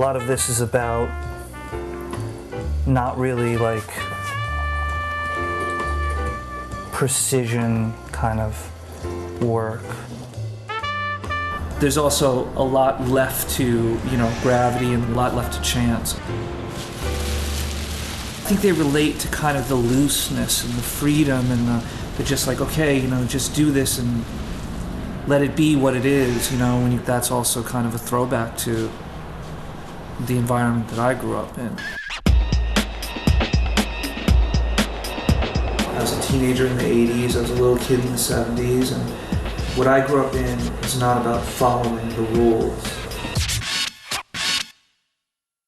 lot of this is about not really like precision kind of work. There's also a lot left to, gravity and a lot left to chance. I think they relate to kind of the looseness and the freedom and the just like, okay, just do this and let it be what it is, that's also kind of a throwback to the environment that I grew up in. I was a teenager in the 80s, I was a little kid in the 70s, and what I grew up in is not about following the rules.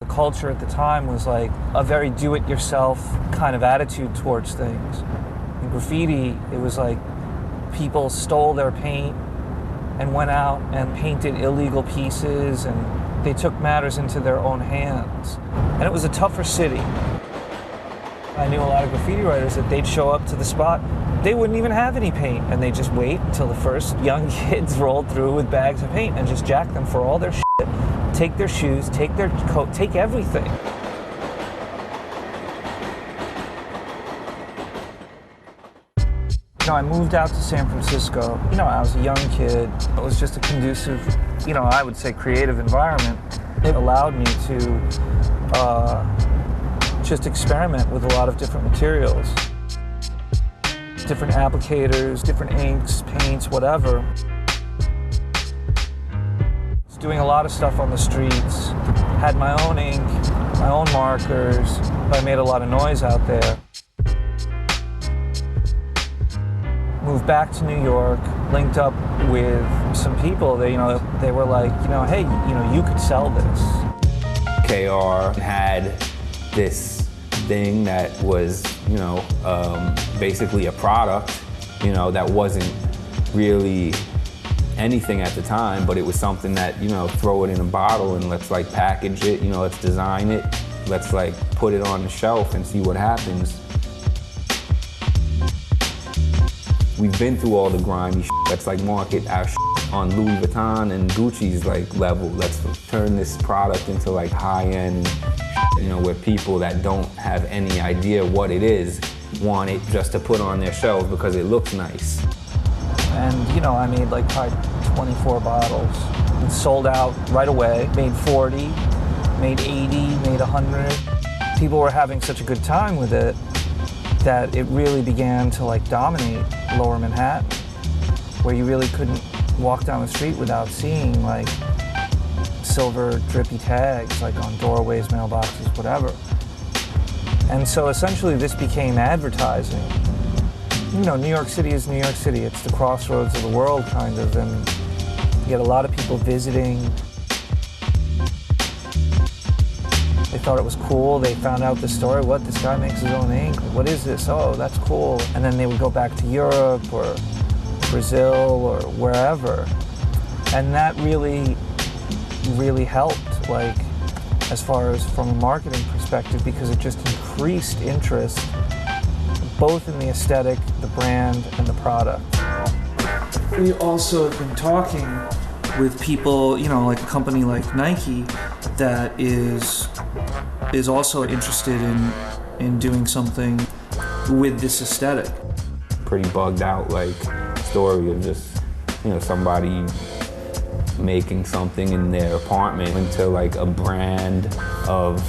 The culture at the time was like a very do-it-yourself kind of attitude towards things. In graffiti, it was like people stole their paint and went out and painted illegal pieces, and they took matters into their own hands. And it was a tougher city. I knew a lot of graffiti writers that they'd show up to the spot, they wouldn't even have any paint, and they'd just wait until the first young kids rolled through with bags of paint and just jack them for all their shit, take their shoes, take their coat, take everything. I moved out to San Francisco. I was a young kid. It was just a conducive, I would say creative environment. It allowed me to just experiment with a lot of different materials. Different applicators, different inks, paints, whatever. Was doing a lot of stuff on the streets. Had my own ink, my own markers. I made a lot of noise out there. Moved back to New York, linked up with some people. They were like, hey, you could sell this. KR had this thing that was, basically a product, that wasn't really anything at the time, but it was something that, throw it in a bottle and let's like package it, let's design it, let's like put it on the shelf and see what happens. We've been through all the grimy shit. Let's like market our shit on Louis Vuitton and Gucci's like level. Let's turn this product into like high-end, where people that don't have any idea what it is want it just to put on their shelves because it looks nice. And I made like probably 24 bottles and sold out right away. Made 40, made 80, made 100. People were having such a good time with it that it really began to like dominate Lower Manhattan, where you really couldn't walk down the street without seeing like silver drippy tags like on doorways, mailboxes, whatever. And so essentially this became advertising. New York City is New York City. It's the crossroads of the world kind of, and you get a lot of people visiting. They thought it was cool. They found out the story. What, this guy makes his own ink? What is this? Oh, that's cool. And then they would go back to Europe or Brazil or wherever. And that really, really helped, like, as far as from a marketing perspective, because it just increased interest, both in the aesthetic, the brand, and the product. We also have been talking with people, like a company like Nike that is also interested in doing something with this aesthetic. Pretty bugged out, like, story of just, somebody making something in their apartment into like a brand of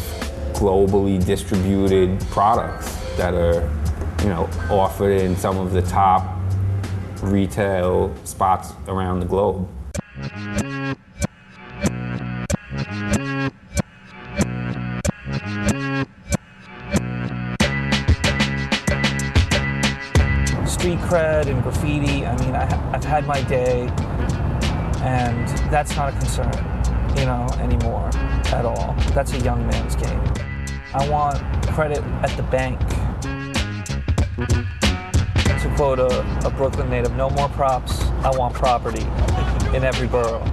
globally distributed products that are, offered in some of the top retail spots around the globe. Street cred and graffiti, I've had my day, and that's not a concern, anymore at all. That's a young man's game. I want credit at the bank. To quote a Brooklyn native, no more props, I want property in every borough.